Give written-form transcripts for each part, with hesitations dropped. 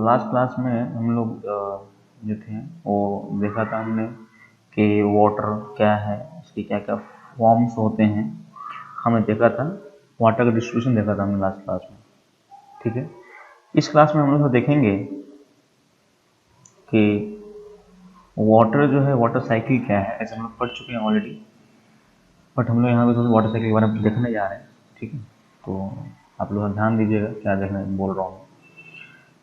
Last class में हम लोग जो थे वो देखा था हमने कि वाटर क्या है, उसकी क्या क्या फॉर्म्स होते हैं, हमने देखा था। वाटर का डिस्ट्रीब्यूशन देखा था हमने लास्ट क्लास में, ठीक है। इस क्लास में हम लोग देखेंगे कि वाटर जो है, वाटर साइकिल क्या है। ऐसे हम लोग पढ़ चुके हैं ऑलरेडी, बट हम लोग यहाँ पे थोड़ा वाटर साइकिल के बारे में देखने जा रहे हैं, ठीक है। तो आप लोग ध्यान दीजिएगा क्या देखने बोल रहा हूँ।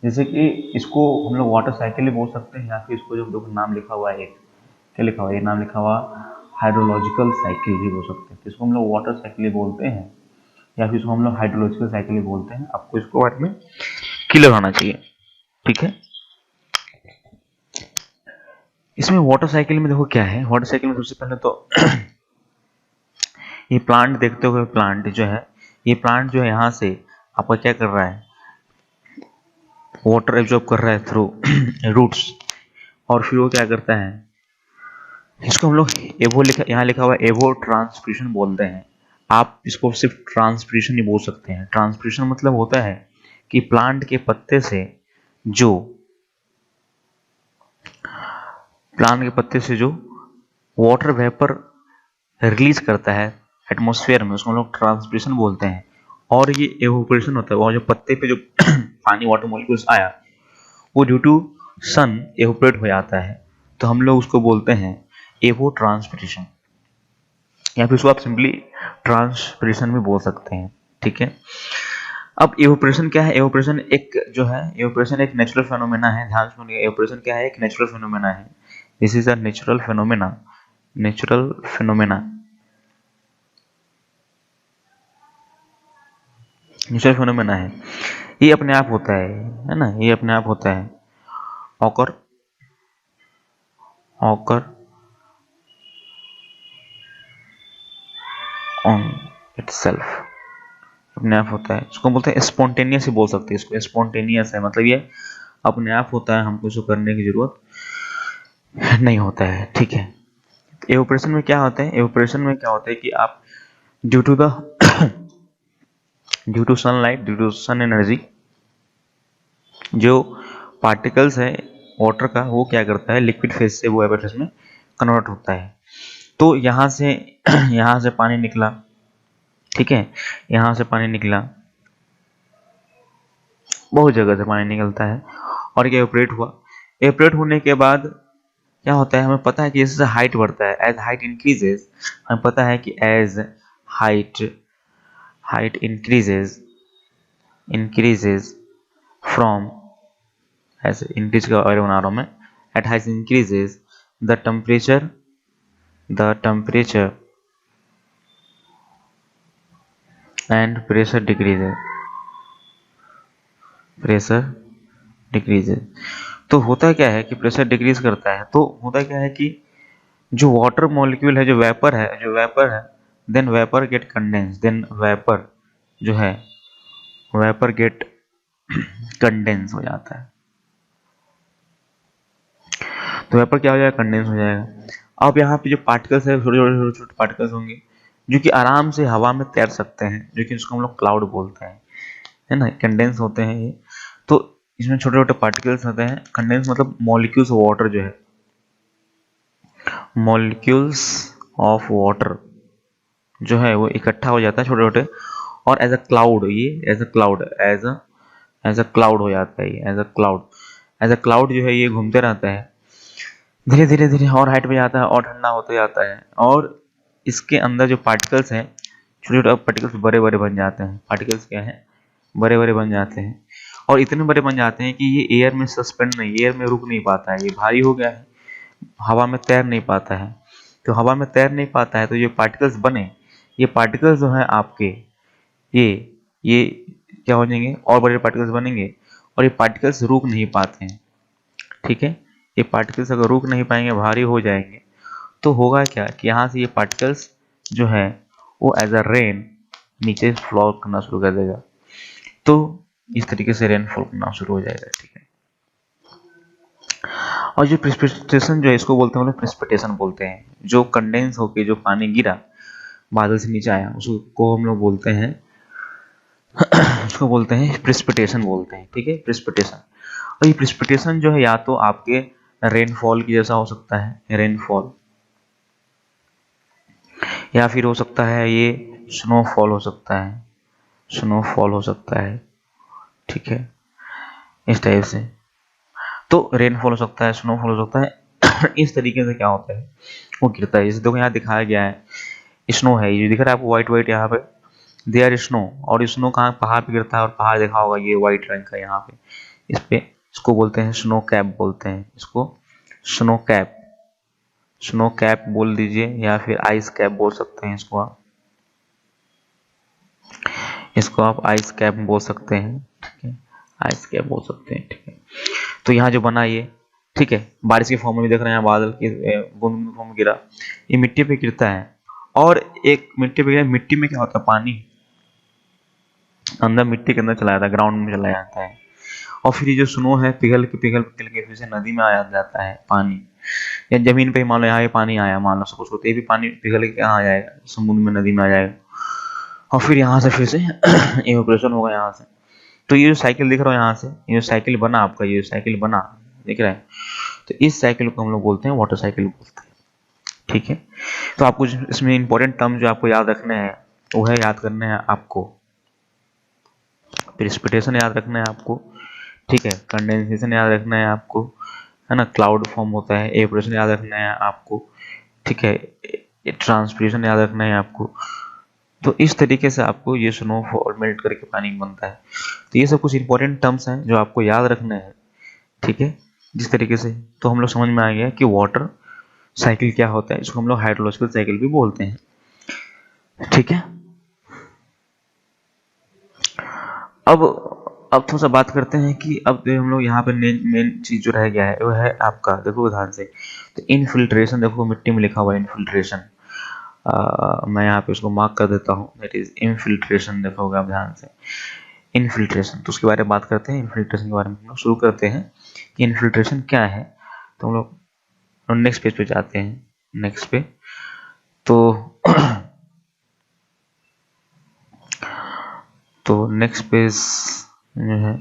जैसे कि इसको हम लोग वाटर साइकिल ही बोल सकते हैं, या फिर इसको जो देखो नाम लिखा हुआ है, एक क्या लिखा हुआ है, ये नाम लिखा हुआ हाइड्रोलॉजिकल साइकिल भी बोल सकते हैं। तो इसको हम लोग वाटर साइकिल ही बोलते हैं, या फिर इसको हम लोग हाइड्रोलॉजिकल साइकिल ही बोलते हैं। आपको इसको बारे में क्लियर होना चाहिए, ठीक है। इसमें वाटर साइकिल में देखो क्या है। वाटर साइकिल में सबसे पहले तो ये प्लांट देखते हुए, प्लांट जो है, ये प्लांट जो है यहाँ से आपका क्या कर रहा है, वाटर एब्जॉर्ब कर रहा है थ्रू रूट्स, और फिर वो क्या करता है, इसको हम लोग एवो लिखा, यहाँ लिखा हुआ है एवो ट्रांसपिरेशन बोलते हैं। आप इसको सिर्फ ट्रांसपिरेशन ही बोल सकते हैं। ट्रांसपिरेशन मतलब होता है कि प्लांट के पत्ते से जो वाटर वेपर रिलीज करता है एटमॉस्फेयर में, उसको हम लोग ट्रांसपिरेशन बोलते हैं। और ये एवोपोरेशन होता है, वो जो पत्ते पे जो पानी वाटर मॉलिक्यूल्स आया वो ड्यू टू सन एवोपोरेट हो जाता है, तो हम लोग उसको बोलते हैं एवो ट्रांसपिरेशन, या फिर उसको आप सिंपली ट्रांसपिरेशन भी बोल सकते हैं, ठीक है। अब एवोपोरेशन क्या है? एवोपोरेशन एक जो है, एवोपोरेशन एक नेचुरल फेनोमेना है। ध्यान सुनिए, एवोपोरेशन क्या है? एक नेचुरल फेनोमेना है। This is a natural phenomena, natural phenomena, natural phenomena है। ये अपने आप होता है ना, ये अपने आप होता है। ऑकर ऑन इटसेल्फ, अपने आप होता है। इसको बोलते हैं स्पॉन्टेनियस ही बोल सकते हैं, इसको स्पॉन्टेनियस है, मतलब ये अपने आप होता है, हमको इसको करने की जरूरत नहीं होता है, ठीक है। एवोपोरेशन में क्या होता है? एवोपोरेशन में क्या होता है कि आप due to sunlight, due to sun energy, जो पार्टिकल्स है वाटर का, वो क्या करता है, लिक्विड फेज से वो वेपर फेज में कन्वर्ट होता है। तो यहाँ से यहाँ से पानी निकला, ठीक है, यहाँ से पानी निकला, बहुत जगह से पानी निकलता है, और क्या एवोपोरेट हुआ। एवोपोरेट होने के बाद क्या होता है, हमें पता है कि जैसे हाइट बढ़ता है, एज हाइट इंक्रीजेज, हमें पता है कि एज हाइट इंक्रीजेज फ्रॉम, ऐसे इंक्रीज का और बना रहा हूं मैं, at height increases the temperature and pressure decreases. तो होता क्या है कि प्रेशर डिक्रीज करता है, तो होता क्या है कि जो वाटर मॉलिक्यूल है, जो वेपर है, then vapour get condense, then vapour जो है, वेपर गेट कंडेंस हो जाता है। तो वेपर क्या हो जाएगा, कंडेंस हो जाएगा। अब यहाँ पे जो पार्टिकल्स है, छोटे पार्टिकल्स होंगे जो कि आराम से हवा में तैर सकते हैं, जो कि इसको हम लोग क्लाउड बोलते हैं, है ना, कंडेंस होते हैं ये। तो इसमें छोटे छोटे पार्टिकल्स होते हैं। कंडेंस मतलब मॉलिक्यूल्स ऑफ वाटर जो है, मॉलिक्यूल्स ऑफ वाटर जो है वो इकट्ठा हो जाता है छोटे छोटे, और एज अ क्लाउड, ये एज अ क्लाउड हो जाता है। ये एज अ क्लाउड जो है ये घूमते रहता है, धीरे धीरे और हाइट में जाता है और ठंडा होते जाता है, और इसके अंदर जो पार्टिकल्स हैं, छोटे छोटे पार्टिकल्स बड़े बड़े बन जाते हैं। पार्टिकल्स क्या है, बड़े बड़े बन जाते हैं, और इतने बड़े बन जाते हैं कि ये एयर में सस्पेंड नहीं, एयर में रुक नहीं पाता है, ये भारी हो गया है, हवा में तैर नहीं पाता है। तो हवा में तैर नहीं पाता है, तो ये पार्टिकल्स बने, ये पार्टिकल्स जो है आपके, ये क्या हो जाएंगे, और बड़े पार्टिकल्स बनेंगे, और ये पार्टिकल्स रुक नहीं पाते हैं, ठीक है। ये पार्टिकल्स अगर रुक नहीं पाएंगे, भारी हो जाएंगे, तो होगा क्या कि यहाँ से ये पार्टिकल्स जो है वो एज अ रेन नीचे फ्लॉ करना शुरू कर देगा। तो इस तरीके से रेनफॉल करना शुरू हो जाएगा, ठीक है। और जो प्रेसिपिटेशन जो है, इसको बोलते हैं, प्रेसिपिटेशन बोलते हैं। जो कंडेंस होके जो पानी गिरा बादल से नीचे आया, उसको हम लोग बोलते हैं उसको बोलते हैं प्रेसिपिटेशन बोलते हैं, ठीक है, प्रेसिपिटेशन। और ये प्रिसिपिटेशन जो है या तो आपके रेनफॉल की जैसा हो सकता है, रेनफॉल, या फिर हो सकता है ये स्नोफॉल हो सकता है, स्नोफॉल हो सकता है, ठीक है, इस टाइप से। तो रेनफॉल हो सकता है, स्नोफॉल हो सकता है। इस तरीके से क्या होता है वो गिरता है। जैसे देखो यहाँ दिखाया गया है, स्नो है, ये दिख रहा है आपको व्हाइट व्हाइट यहाँ पे, देयर स्नो, और स्नो कहाँ, पहाड़ पे गिरता है, और पहाड़ देखा होगा ये व्हाइट रंग का यहाँ पे, इस पे, इसको बोलते हैं स्नो कैप बोलते हैं, इसको स्नो कैप, स्नो कैप बोल दीजिए, या फिर आइस कैप बोल सकते हैं इसको आप, इसको आप आइस कैप बोल सकते हैं, ठीक है, आइस कैप बोल सकते हैं, ठीक है। तो यहाँ जो बना ये, ठीक है, बारिश के फॉर्म में देख रहे हैं, बादल की बूंद फॉर्म में गिरा, ये मिट्टी पे गिरता है, और एक मिट्टी पे गिरा, मिट्टी में क्या होता है, पानी अंदर मिट्टी के अंदर चला जाता है, ग्राउंड में चला जाता है, और फिर ये जो स्नो है पिघल के फिर से नदी में आ जाता है पानी, या जमीन पे मान लो यहाँ पे पानी आया, मान लो सपोज करते, ये भी पानी पिघल के कहाँ आ जाएगा, समुद्र में, नदी में आ जाएगा, और फिर यहाँ से फिर से इवेपोरेशन होगा यहाँ से। तो ये जो साइकिल दिख रहा है यहाँ से, ये जो साइकिल बना आपका, ये साइकिल बना दिख रहा है, तो इस साइकिल को हम लोग बोलते हैं वाटर साइकिल बोलते हैं, ठीक है। तो आपको इसमें इंपॉर्टेंट टर्म जो आपको याद रखने हैं वो है, याद करने हैं आपको प्रेसिपिटेशन याद रखना है आपको, ठीक है, कंडेंसेशन याद रखना है आपको, है ना, क्लाउड फॉर्म होता है, एवपोरेशन याद रखना है आपको, ठीक है, ट्रांसपिरेशन याद रखना है आपको। तो इस तरीके से आपको ये स्नोफॉल मेल्ट करके पानी बनता है। तो ये सब कुछ इंपॉर्टेंट टर्म्स हैं जो आपको याद रखने हैं, ठीक है, जिस तरीके से। तो हम लोग समझ में आ गया कि वाटर साइकिल क्या होता है, इसको हम लोग हाइड्रोलॉजिकल साइकिल भी बोलते हैं, ठीक है। अब थोड़ा सा बात करते हैं कि अब जो हम लोग यहाँ पे मेन चीज जो रह गया है वो है आपका, देखो ध्यान से, तो इनफिल्ट्रेशन, देखो मिट्टी में लिखा हुआ है इनफिल्ट्रेशन, मैं यहाँ पे उसको मार्क कर देता हूँ, दैट इज इनफिल्ट्रेशन, देखोगे आप ध्यान से, इनफिल्ट्रेशन। तो उसके बारे में बात करते हैं, इनफिल्ट्रेशन के बारे में हम लोग शुरू करते हैं कि इनफिल्ट्रेशन क्या है। तो हम लोग नेक्स्ट पेज पे जाते हैं, नेक्स्ट पे, तो तो नेक्स्ट पेज जो है,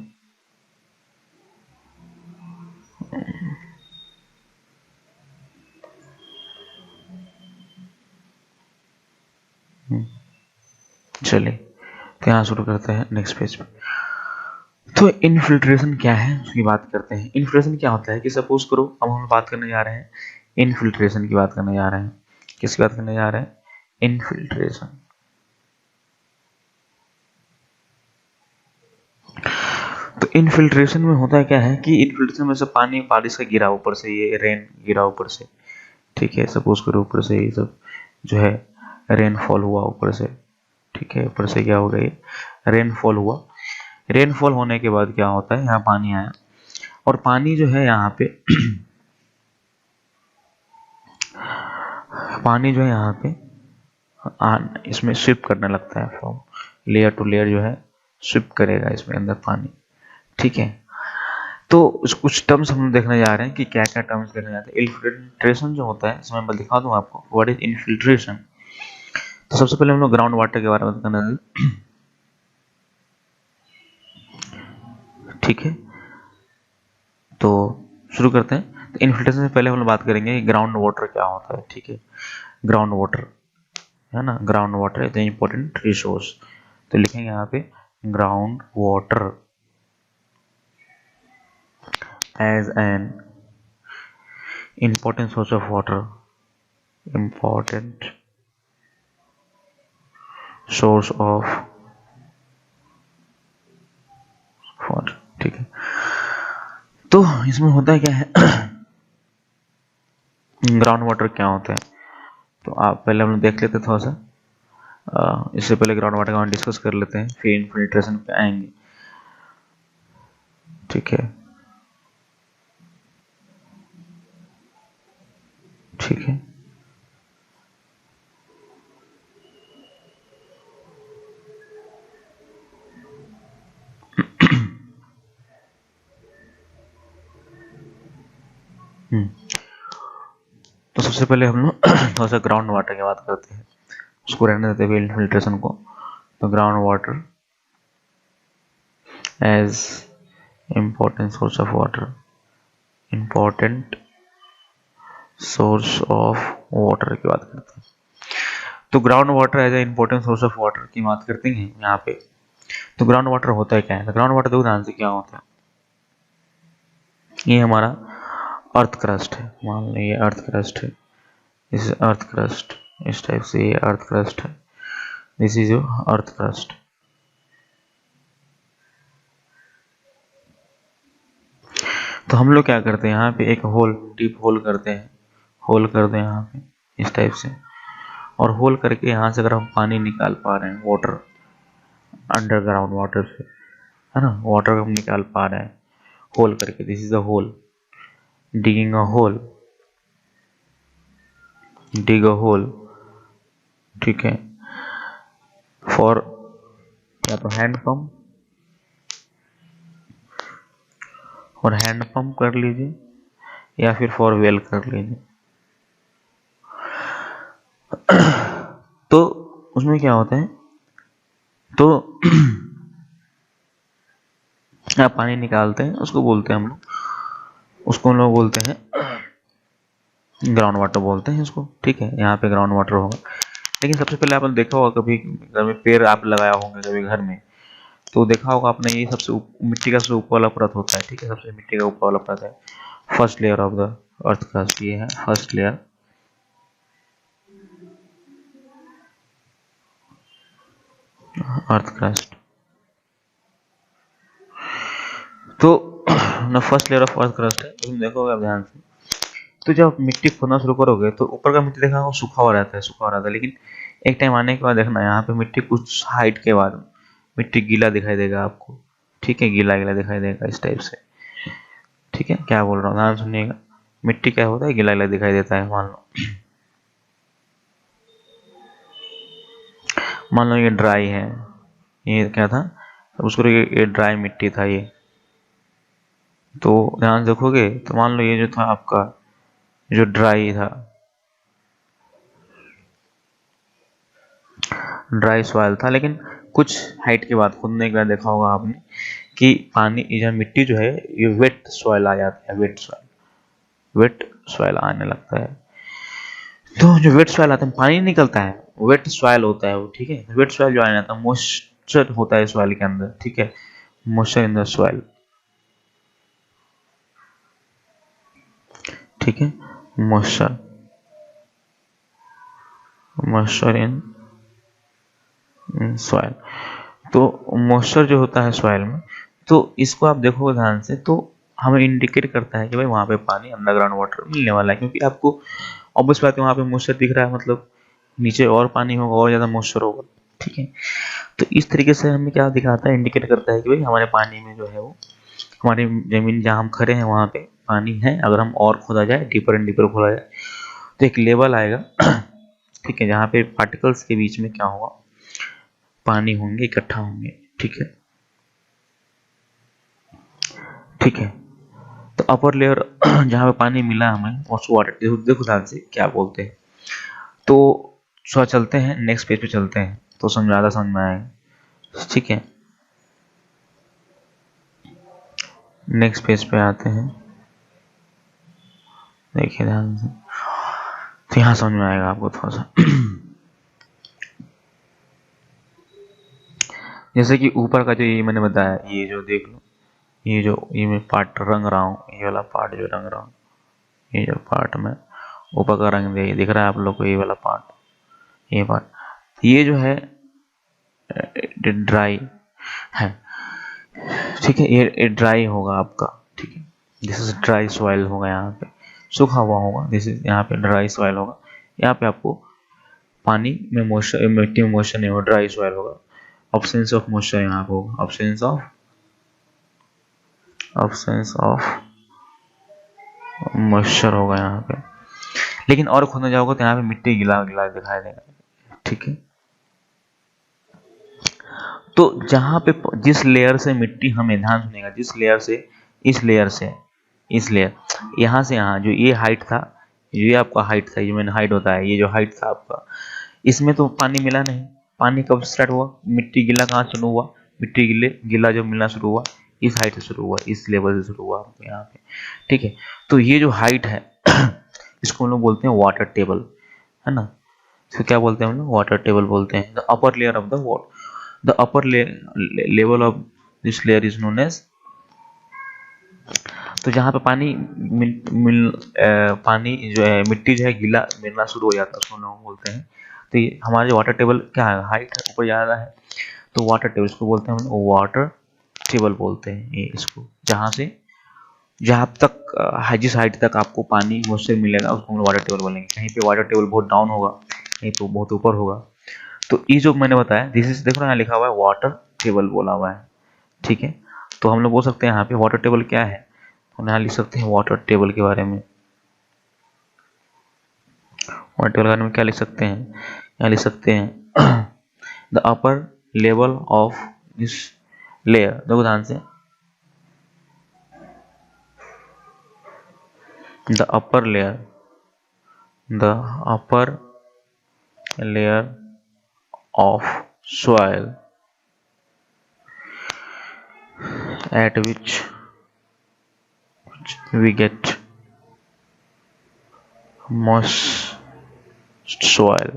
चलिए तो यहाँ शुरू करते हैं नेक्स्ट पेज पे। तो इनफिल्ट्रेशन क्या है उसकी बात करते हैं। इनफिल्ट्रेशन क्या होता है कि सपोज करो, अब हम बात करने जा रहे हैं इनफिल्ट्रेशन की, बात करने जा रहे हैं, किसकी बात करने जा रहे हैं, इनफिल्ट्रेशन। तो इनफिल्ट्रेशन में होता है क्या है कि इनफिल्ट्रेशन में से पानी, बारिश का गिरा ऊपर से, ये रेन गिरा ऊपर से, ठीक है, सपोज करो ऊपर से ये सब जो है रेनफॉल हुआ ऊपर से, ठीक है, ऊपर से क्या हो गया, ये रेनफॉल हुआ, रेनफॉल होने के बाद क्या होता है, यहाँ पानी आया, और पानी जो है यहाँ पे पानी जो है यहाँ पे इसमें स्विप करने लगता है, फ्रॉम लेयर टू लेयर जो है स्विप करेगा इसमें अंदर पानी, ठीक है। तो कुछ टर्म्स हम देखने जा रहे हैं कि क्या क्या टर्म्स देखने जाते हैं। इन्फिल्ट्रेशन जो होता है, इसमें मैं दिखा दूं आपको व्हाट इज इन्फिल्ट्रेशन। तो सबसे पहले हम लोग ग्राउंड वाटर के बारे में करना है, ठीक है। तो शुरू करते हैं। तो इन्फिल्ट्रेशन से पहले हम लोग बात करेंगे कि ग्राउंड वाटर क्या होता है, ठीक है। ग्राउंड वाटर है ना, ground water is important resource. तो लिखेंगे यहाँ पे ground water as an important source of water, important source of water, ठीक है। तो इसमें होता है क्या है, ग्राउंड वाटर क्या होता है, तो आप पहले हम लोग देख लेते थोड़ा सा, इससे पहले ग्राउंड वाटर का हम डिस्कस कर लेते हैं, फिर इन्फिल्ट्रेशन पे आएंगे, ठीक है, ठीक है। तो सबसे पहले हम लोग थोड़ा सा ग्राउंड वाटर की बात करते हैं, उसको रहने देते हुए इन्फिल्ट्रेशन को। तो ground water as important source of water, important source of water की बात करते हैं। तो ground water as a important source of water की बात करते हैं यहाँ पे। तो ग्राउंड वाटर होता है क्या है? तो ग्राउंड वाटर देखो ध्यान से क्या होता है। ये हमारा अर्थ क्रस्ट है, मान लो ये अर्थ क्रस्ट है, दिस इज अर्थ क्रस्ट, इस टाइप से ये अर्थ क्रस्ट है, this is your earth crust. तो हम लोग क्या करते हैं, यहाँ पे एक होल, डीप होल करते हैं, होल करते हैं यहाँ पे इस टाइप से, और होल करके यहाँ से अगर हम पानी निकाल पा रहे हैं, वाटर, अंडरग्राउंड वाटर से, है ना, वाटर हम निकाल पा रहे हैं होल करके, this is a hole, digging a hole, dig a hole, ठीक है, फॉर या तो हैंड पंप, और हैंड पंप कर लीजिए, या फिर फॉर वेल कर लीजिए। तो उसमें क्या होता है, तो आप पानी निकालते हैं, उसको बोलते हैं हम लोग, उसको हम लोग बोलते हैं ग्राउंड वाटर बोलते हैं इसको, ठीक है। यहाँ पे ग्राउंड वाटर होगा। लेकिन सबसे पहले आपने देखा होगा, कभी घर में पेड़ आप लगाया होंगे कभी घर में, तो देखा होगा आपने, ये सबसे मिट्टी का सबसे ऊपर वाला परत होता है, ठीक है, सबसे मिट्टी का ऊपर वाला परत है, first layer of the earth crust, ये है फर्स्ट लेयर। अर्थ क्रस्ट, तो ना first layer of earth crust है, तुम देखोगे आप ध्यान से, तो जब मिट्टी खोदना शुरू करोगे तो ऊपर का मिट्टी देखा होगा सूखा हुआ रहता है, सूखा हुआ रहता है, लेकिन एक टाइम आने के बाद देखना यहाँ पे मिट्टी कुछ हाइट के बाद मिट्टी गीला दिखाई देगा आपको, ठीक है, गीला गीला दिखाई देगा इस टाइप से, ठीक है। क्या बोल रहा हूँ ध्यान सुनिएगा, मिट्टी क्या होता है, गीला गीला दिखाई देता है। मान लो ये ड्राई है, ये क्या था उसको, ये ड्राई मिट्टी था ये, तो ध्यान देखोगे तो मान लो ये जो था आपका, जो ड्राई था, ड्राई सॉइल था, लेकिन कुछ हाइट के बाद खुदने के बाद देखा होगा आपने कि पानी, ये मिट्टी जो है ये वेट सॉइल आ जाता है, वेट सॉइल, वेट सॉइल आने लगता है। तो जो वेट सॉइल आता है, पानी निकलता है, वेट सॉइल होता है वो, ठीक है। वेट सॉइल जो आने लगता है, मॉइस्चर होता है सॉइल के अंदर, ठीक है, मॉइस्चर इन द सॉइल, ठीक है, मॉइस्चर, मॉइस्चर इन सॉइल। तो मॉइस्चर जो होता है सॉइल में, तो इसको आप देखोगे ध्यान से, तो हमें इंडिकेट करता है कि भाई वहाँ पे पानी, अंडरग्राउंड वाटर मिलने वाला है, क्योंकि आपको ऑब्वियस बात है वहाँ पे मॉइस्चर दिख रहा है, मतलब नीचे और पानी होगा, और ज़्यादा मॉइस्चर होगा, ठीक है। तो इस तरीके से हमें क्या दिखाता है, इंडिकेट करता है कि भाई हमारे पानी में जो है वो, हमारी जमीन जहाँ हम खड़े हैं वहाँ पे पानी है। अगर हम और खोदा जाए, डीपर एंड डीपर खोदा जाए, तो एक लेवल आएगा, ठीक है, जहाँ पे पार्टिकल्स के बीच में क्या होगा, पानी होंगे, इकट्ठा होंगे, ठीक है, ठीक है। तो अपर लेयर जहाँ पे पानी मिला हमें, उसको वाटर, देखो ध्यान से क्या बोलते हैं। तो चलते हैं नेक्स्ट पेज पे, चलते हैं तो ज़्यादा समझ में आएगा, ठीक है। नेक्स्ट पेज पे आते हैं, देखिए ध्यान से, तो यहाँ समझ में आएगा आपको थोड़ा सा। जैसे कि ऊपर का जो ये मैंने बताया, ये जो देख लो, ये मैं पार्ट रंग रहा हूँ, ये वाला पार्ट जो रंग रहा हूँ, ये जो पार्ट में ऊपर का रंग दिख रहा है आप लोग को, ये वाला पार्ट, ये पार्ट, ये जो है ड्राई है, ठीक है, ये ड्राई होगा आपका, ठीक है, दिस इज ड्राई सॉइल होगा, यहाँ पे सूखा हुआ होगा, दिस इज, यहाँ पे ड्राई सॉइल होगा, यहाँ पे आपको पानी में मॉइस्चर, मिट्टी में मॉइस्चर नहीं होगा, ड्राई सॉइल होगा, ऑब्सेंस ऑफ मॉइस्चर यहाँ पे होगा, ऑब्सेंस ऑफ मॉइस्चर होगा यहाँ पे। लेकिन और खोदने जाओगे तो यहाँ पे मिट्टी गिला गिला दिखाई देगा, ठीक है। तो जहाँ पे जिस लेयर से मिट्टी, हमें ध्यान सुनेगा, जिस लेयर से, इस लेयर से, इस लेयर, यहाँ से यहाँ जो ये हाइट था, ये आपका हाइट था, ये मैंने हाइट होता है, ये जो हाइट था आपका, इसमें तो पानी मिला नहीं। पानी कब स्टार्ट हुआ, मिट्टी गीला कहाँ शुरू हुआ, मिट्टी गीला जब मिलना शुरू हुआ, इस हाइट से शुरू हुआ, इस लेवल से शुरू हुआ यहाँ पे, ठीक है। तो ये जो हाइट है इसको हम लोग बोलते हैं वाटर टेबल, है ना। इसको क्या बोलते हैं हम लोग, वाटर टेबल बोलते हैं। The upper layer of the water, the upper level of this layer is known as, तो जहाँ पे पानी जो है, मिट्टी जो है गीला मिलना शुरू हो जाता है उसको हम लोग बोलते हैं। तो ये हमारे जो वाटर टेबल क्या है, हाइट है, ऊपर जा रहा है, तो वाटर टेबल इसको बोलते हैं हम लोग, वाटर टेबल बोलते हैं ये इसको। जहाँ तक जिस हाइट तक आपको पानी मुझसे मिलेगा उसको हम लोग वाटर टेबल बोलेंगे। कहीं पे वाटर टेबल बहुत डाउन होगा, कहीं पे बहुत ऊपर होगा। तो ये जो मैंने बताया, दिस इज, देखो यहाँ लिखा हुआ है वाटर टेबल बोला हुआ है, ठीक है। तो हम लोग बोल सकते हैं यहाँ पे वाटर टेबल क्या है, हम यहाँ लिख सकते हैं वाटर टेबल के बारे में। वाटर टेबल के बारे में क्या लिख सकते हैं, यहाँ लिख सकते हैं the upper level of this layer, देखो ध्यान से, the upper layer of soil at which we get moist soil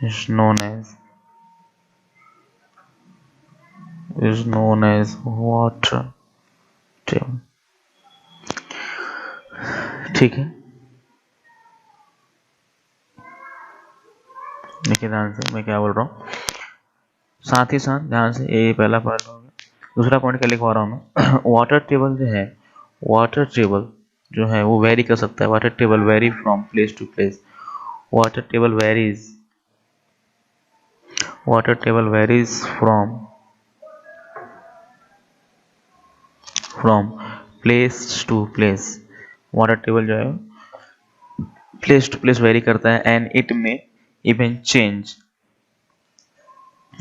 is known as water table, ठीक है। देखिए ध्यान से मैं क्या बोल रहा हूँ, साथ ही साथ ध्यान से, ये पहला पॉइंट हो गया। दूसरा पॉइंट क्या लिखवा रहा हूँ मैं वाटर टेबल जो है, वाटर टेबल जो है वो वेरी कर सकता है। Water table vary from place to place, water table varies from place to place. Water table जो है प्लेस टू प्लेस वेरी करता है, and it may even change,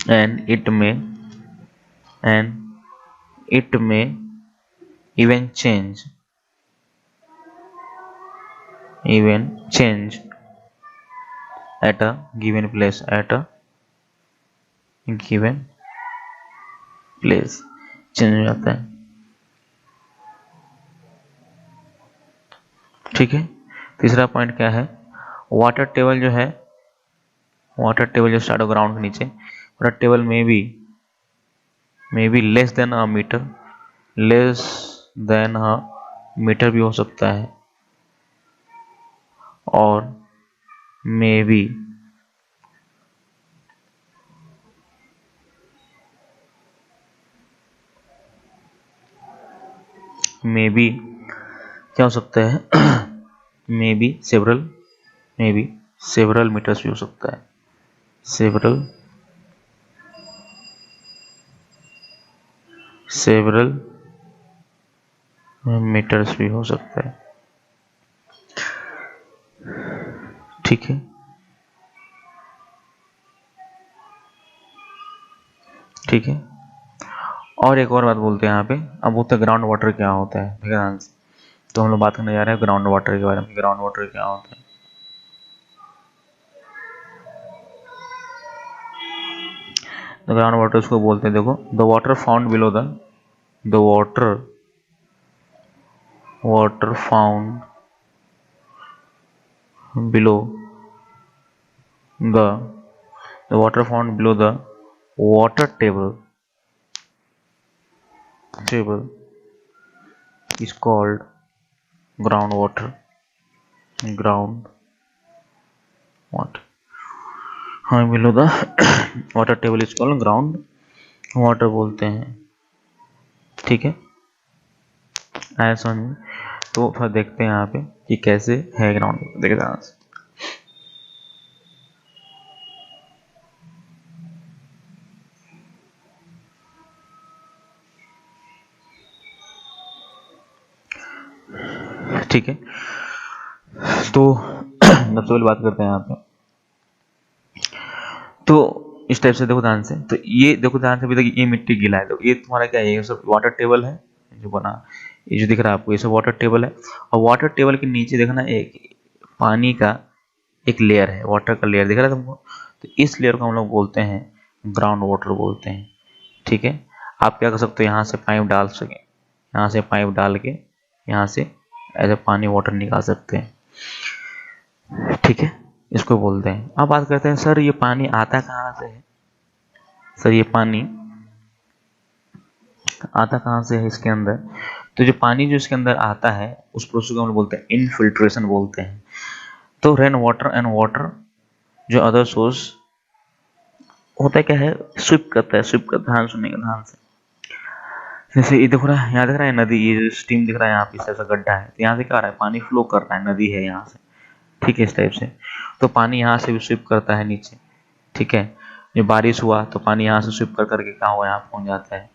and it may even change at a given place, change हो जाता है, ठीक है। तीसरा पॉइंट क्या है, वाटर टेबल जो है, वाटर टेबल जो स्टार्ट हो ग्राउंड के नीचे, वाटर टेबल में भी लेस देन अ मीटर भी हो सकता है, और मे बी क्या हो सकता है मे बी सेवरल मीटर्स भी हो सकता है, सेवरल मीटर्स भी हो सकता है, ठीक है। ठीक है, और एक और बात बोलते हैं यहाँ पे, अब बोलते हैं ग्राउंड वाटर क्या होता है, ठीक है। तो हम लोग बात करने जा रहे हैं ग्राउंड वाटर के बारे में। ग्राउंड वाटर क्या होता है, तो ग्राउंड वाटर उसको बोलते हैं, देखो, the water found below the water table is called groundwater. हाँ, below the water table is called ground water बोलते हैं, ठीक है। आया समझ में? तो फिर देखते हैं यहाँ पे कि कैसे है ग्राउंड वाटर, देखते हैं। ठीक है, तो सबसे पहले बात करते हैं यहाँ पे, तो इस टाइप से देखो ध्यान से, तो ये देखो ध्यान से, अभी तक ये मिट्टी गीला है, तो ये तुम्हारा क्या है, ये सब वाटर टेबल है जो बना, ये जो दिख रहा है आपको, ये सब वाटर टेबल है। और वाटर टेबल के नीचे देखना एक पानी का एक लेयर है, वाटर का लेयर दिख रहा है तुमको, तो इस लेयर को हम लोग बोलते हैं ग्राउंड वाटर बोलते हैं। ठीक है, आप क्या कर सकते हो, यहाँ से पाइप डाल सके, यहाँ से पाइप डाल के यहाँ से ऐसे पानी वाटर निकाल सकते हैं। ठीक है, इसको बोलते हैं। अब बात करते हैं सर ये पानी आता कहाँ से है। सर ये पानी आता कहाँ से है इसके अंदर। तो जो पानी जो इसके अंदर आता है उस प्रोसेस को हम बोलते हैं इनफिल्ट्रेशन बोलते हैं। तो रेन वाटर एंड वाटर जो अदर सोर्स होता है क्या है, स्विप करता है, स्विप करता है, ध्यान सुनेगा ध्यान से। जैसे ये दिख रहा है, यहाँ दिख रहा है नदी, ये जो स्ट्रीम दिख रहा है यहाँ पे ऐसा गड्ढा है, तो यहाँ से क्या आ रहा है, पानी फ्लो कर रहा है, नदी है यहाँ से। ठीक है, इस टाइप से। तो पानी यहाँ से भी स्विप करता है नीचे। ठीक है, जब बारिश हुआ तो पानी यहाँ से स्विप कर करके कहाँ हुआ, यहाँ पहुँच जाता है।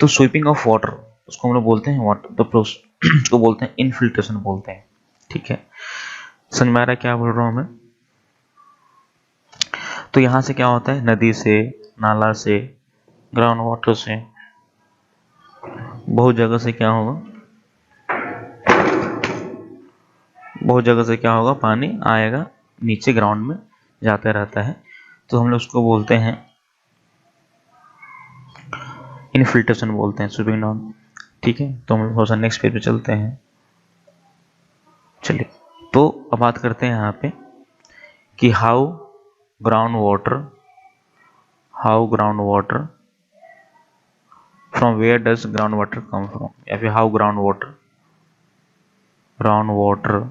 तो स्वीपिंग ऑफ वाटर उसको हम लोग बोलते हैं वाटर द प्रोसेस, उसको बोलते हैं इनफिल्ट्रेशन बोलते हैं। ठीक है, समझ में आ रहा है क्या बोल रहा हूँ मैं। तो यहाँ से क्या होता है, नदी से, नाला से, ग्राउंड वाटर से, बहुत जगह से क्या होगा, बहुत जगह से क्या होगा, पानी आएगा नीचे ग्राउंड में जाता रहता है। तो हम लोग उसको बोलते हैं इनफिल्ट्रेशन बोलते हैं, स्वीपिंग डाउन। ठीक है, तो हम लोग थोड़ा सा नेक्स्ट पेज पे चलते हैं। चलिए, तो अब बात करते हैं यहाँ पे कि how ground water from where does ground water come from, या फिर how ground water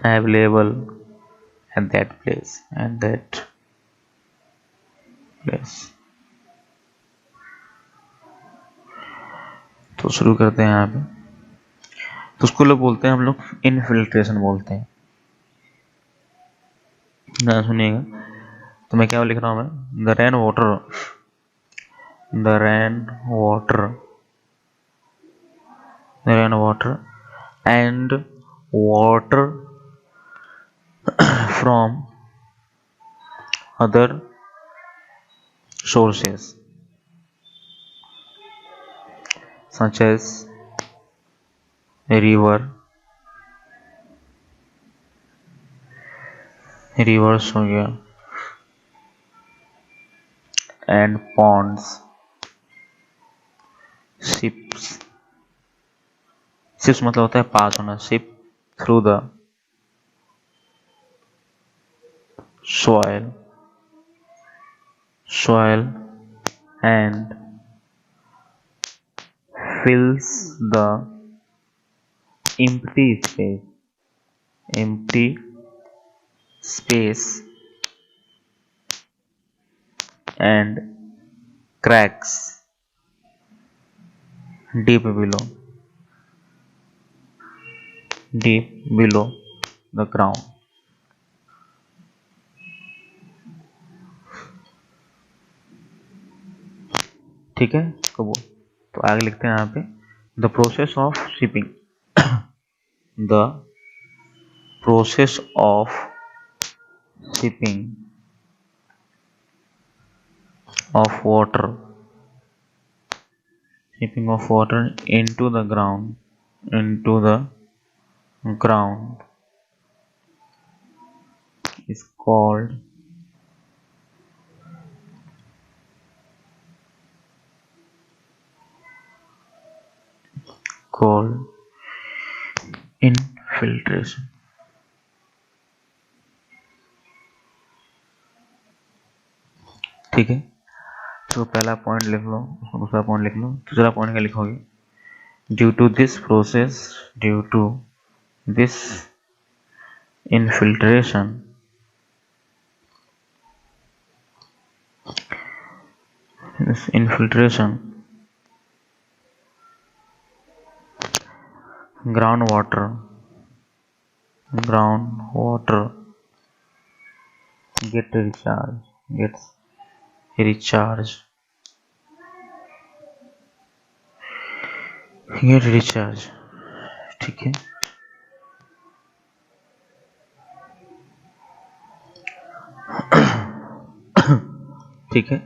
available at that place, तो शुरू करते हैं यहाँ पे। तो उसको लोग बोलते हैं हम लोग इनफिल्ट्रेशन बोलते हैं। ना सुनिएगा, तो मैं क्या लिख रहा हूँ मैं, the rain water and water from other sources such as rivers हो गया, and ponds, ships मतलब होता है पास होना, ship through the soil and fills the empty space and cracks deep below the ground। ठीक है, तो आगे लिखते हैं यहाँ पे, the process of shipping of water into the ground is called infiltration। ठीक है, तो पहला पॉइंट लिख लो, दूसरा पॉइंट लिख लो, तीसरा पॉइंट क्या लिखोगे, due to this infiltration groundwater gets recharge। ठीक है, ठीक है,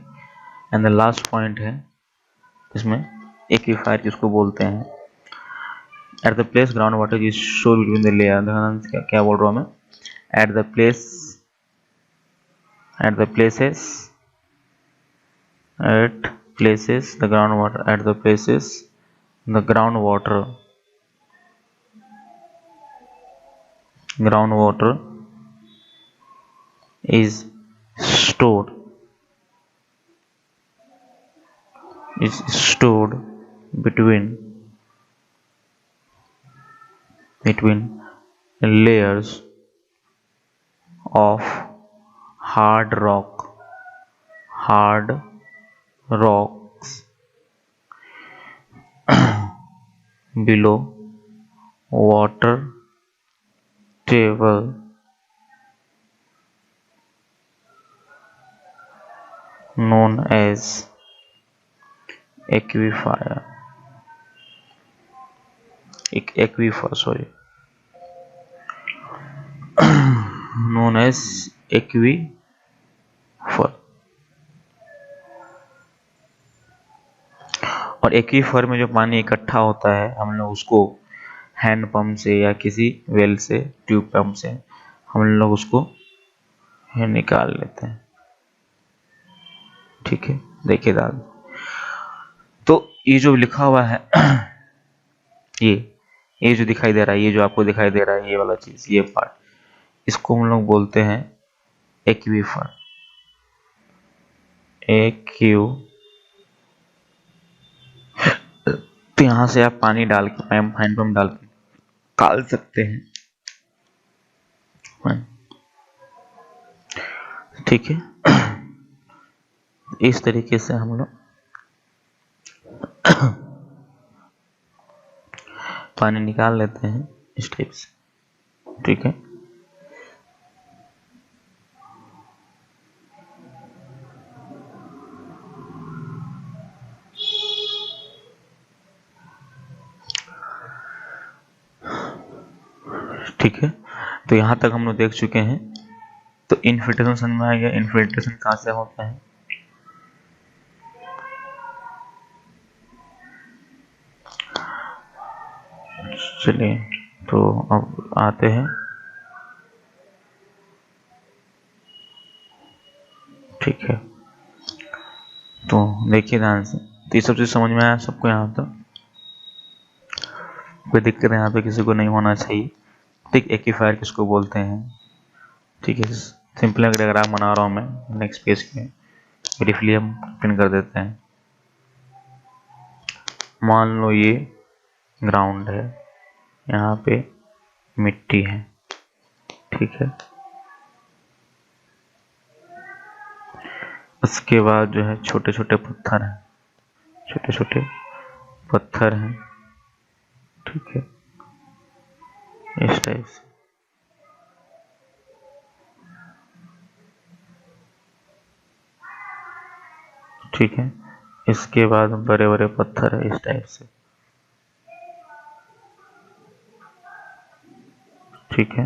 एंड द लास्ट पॉइंट है इसमें एक्विफायर जिसको बोलते हैं, at the place ground water is शोर बिटवीन द लेयर। क्या बोल रहा हूँ मैं, at the place at the places at places the groundwater at the places the groundwater is stored stored between layers of hard rocks below water table, known as aquifer, sorry, known as aquifer। और aquifer में जो पानी इकट्ठा होता है हम लोग उसको हैंड पंप से या किसी वेल से ट्यूब पंप से हम लोग उसको निकाल लेते हैं। ठीक है, देखिए दाद, तो ये जो लिखा हुआ है ये जो दिखाई दे रहा है, ये जो आपको दिखाई दे रहा है, ये वाला चीज, ये पार्ट, इसको हम लोग बोलते हैं एक्वीफर। तो यहां से आप पानी डाल के हैंड पंप डाल के निकाल सकते हैं। ठीक है, इस तरीके से हम लोग पानी निकाल लेते हैं इस टाइप से। ठीक है, ठीक है, तो यहां तक हम लोग देख चुके हैं। तो इनफिल्ट्रेशन समझ में आ गया, इनफिल्ट्रेशन कहां से होता है। चलिए, तो अब आते हैं। ठीक है, तो देखिए ध्यान से, तो ये सब चीज समझ में आया सबको यहाँ तक? कोई दिक्कत यहाँ पे किसी को नहीं होना चाहिए। ठीक, एक्वीफायर किसको बोलते हैं? ठीक है, सिंपल डायग्राम बना रहा हूँ मैं नेक्स्ट पेज में, ब्रीफली हम पिन कर देते हैं। मान लो ये ग्राउंड है, यहाँ पे मिट्टी है। ठीक है, उसके बाद जो है छोटे छोटे पत्थर हैं, छोटे छोटे पत्थर हैं। ठीक है, इस टाइप से। ठीक है, इसके बाद बड़े बड़े पत्थर है इस टाइप से। ठीक है,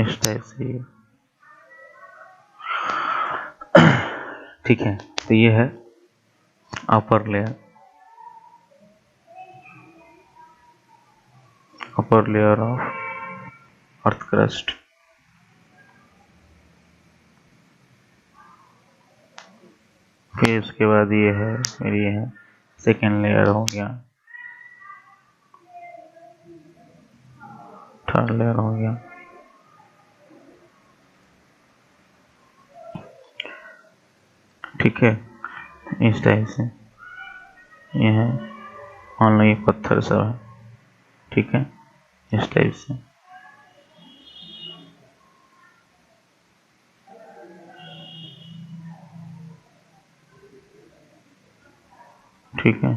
इस टाइप से ये। ठीक है, तो ये है upper layer, upper layer of earth crust. फिर उसके बाद ये है, फिर ये है सेकेंड लेयर हो गया, थर्ड लेयर हो गया। ठीक है, इस टाइप से ये है, मान लो ये पत्थर सब है। ठीक है, इस टाइप से। ठीक है,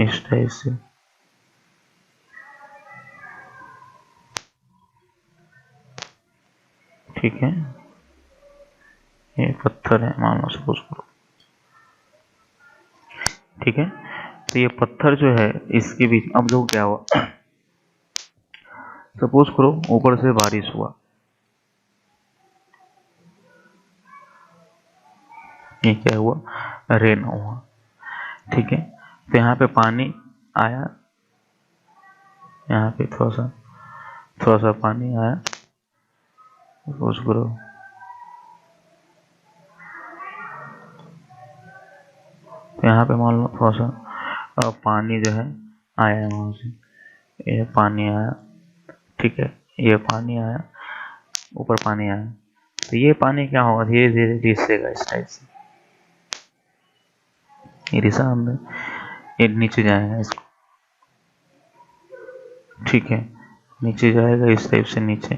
इस टाइप से। ठीक है, ये पत्थर है मान लो, सपोज करो। ठीक है, तो ये पत्थर जो है इसके बीच, अब जो क्या हुआ, सपोज करो ऊपर से बारिश हुआ, ये क्या हुआ, रेन हुआ। ठीक है, तो यहाँ पे पानी आया, यहाँ पे थोड़ा सा पानी आया, सपोज करो तो यहाँ पे मान लो थोड़ा सा पानी जो है आया है वहाँ से, ये पानी आया, ठीक है, ये पानी आया, ऊपर पानी आया, तो ये पानी क्या होगा, धीरे धीरे रिसेगा इस टाइप से, ये रिसा हमने, ये नीचे जाएगा इसको, ठीक है, नीचे जाएगा इस टाइप से नीचे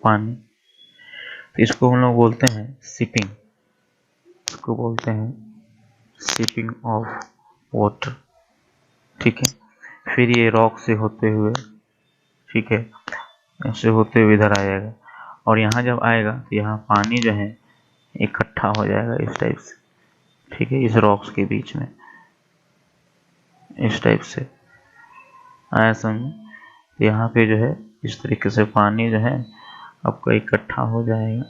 पानी, तो इसको हम लोग बोलते हैं सिपिंग, इसको बोलते हैं सिपिंग ऑफ वाटर, ठीक है। फिर ये रॉक से होते हुए, ठीक है, ऐसे होते हुए इधर आएगा, और यहाँ जब आएगा तो यहाँ पानी जो है इकट्ठा हो जाएगा इस टाइप से, ठीक है, इस रॉक्स के बीच में इस टाइप से आया समझ। यहाँ पे जो है इस तरीके से पानी जो है आपका इकट्ठा हो जाएगा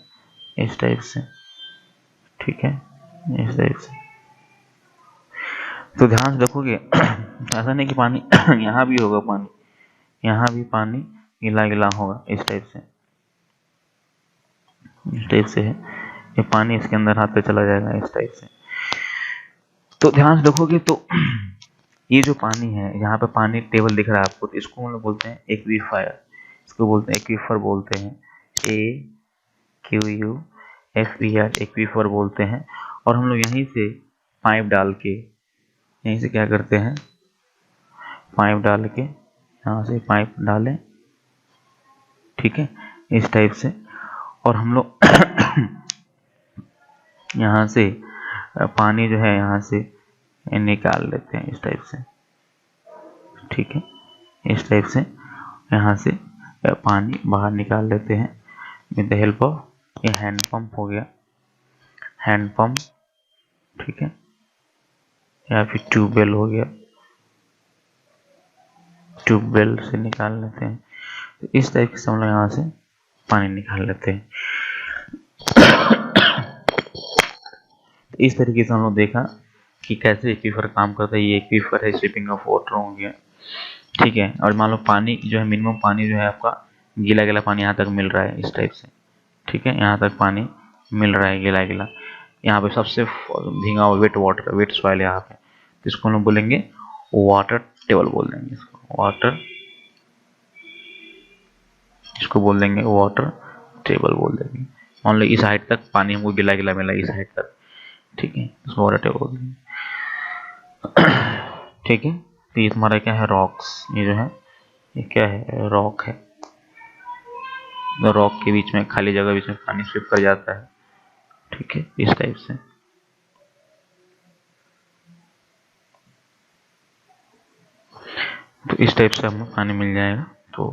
इस टाइप से, ठीक है, इस टाइप से। तो ध्यान से देखोगे ऐसा नहीं कि पानी यहाँ भी होगा, पानी यहाँ भी पानी गीला गीला होगा इस टाइप से, इस टाइप से है, ये पानी इसके अंदर हाथ पे चला जाएगा इस टाइप से। तो ध्यान से देखोगे तो ये जो पानी है, यहाँ पे पानी टेबल दिख रहा है आपको, तो इसको हम लोग बोलते हैं एक्वीफायर, इसको बोलते हैं एक्वीफर बोलते हैं, AQUFER एक्वीफर बोलते हैं। और हम लोग यहीं से पाइप डाल के, यहीं से क्या करते हैं, पाइप डाल के, यहाँ से पाइप डालें, ठीक है, इस टाइप से, और हम लोग यहाँ से पानी जो है यहाँ से निकाल लेते हैं इस टाइप से, ठीक है, इस टाइप से यहाँ से पानी बाहर निकाल लेते हैं विद द हेल्प ऑफ, ये हैंड पंप हो गया, हैंड पंप, ठीक है, या फिर ट्यूबवेल हो गया, ट्यूबवेल से निकाल लेते हैं। तो इस टाइप से हम लोग यहाँ से पानी निकाल लेते हैं। तो इस तरीके से हम लोग देखा कि कैसे एक्वीफर काम करता है। ये एक्वीफर है, स्वीपिंग ऑफ वाटर हो गया, ठीक है। और मान लो पानी जो है, मिनिमम पानी जो है आपका गीला गीला पानी यहाँ तक मिल रहा है इस टाइप से, ठीक है, यहाँ तक पानी मिल रहा है गीला गीला, यहाँ पे सबसे भींगा हुआ वेट वाटर, वेट सॉइल यहाँ पे, तो इसको हम लोग बोलेंगे वाटर टेबल बोल देंगे इसको, वाटर, इसको बोल देंगे वाटर टेबल बोल देंगे। मान लो इस हाइट तक पानी हमको गीला गीला मिला इस हाइट तक, ठीक है, इसको वाटर टेबल बोल देंगे, ठीक है। तो ये तुम्हारा क्या है, रॉक्स, ये जो है ये क्या है, रॉक है, तो रॉक के बीच में खाली जगह बीच में पानी स्विप कर जाता है, ठीक है, इस टाइप से। तो इस टाइप से हमें पानी मिल जाएगा। तो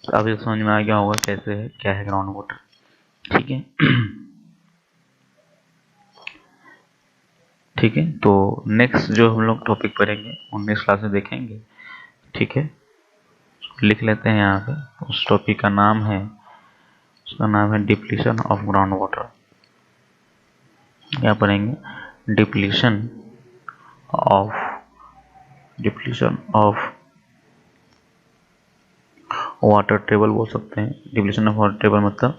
अब ये समझ में आ गया होगा कैसे है, क्या है ग्राउंड वाटर, ठीक है। ठीक है, तो नेक्स्ट जो हम लोग टॉपिक पढ़ेंगे 19 क्लास में देखेंगे, ठीक है, लिख लेते हैं यहाँ पे। उस टॉपिक का नाम है, उसका नाम है डिप्लीशन ऑफ ग्राउंड वाटर। क्या पढ़ेंगे, of depletion of water table बोल सकते हैं, डिप्लीशन ऑफ वाटर टेबल मतलब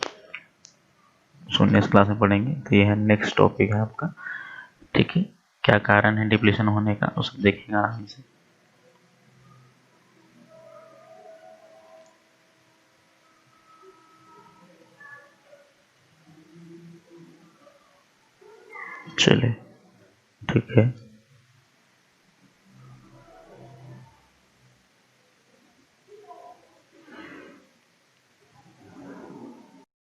19 क्लास में पढ़ेंगे। तो ये है नेक्स्ट टॉपिक है आपका, ठीक है। क्या कारण है डिप्लीशन होने का, उसको देखेंगे आराम से। चले, ठीक है।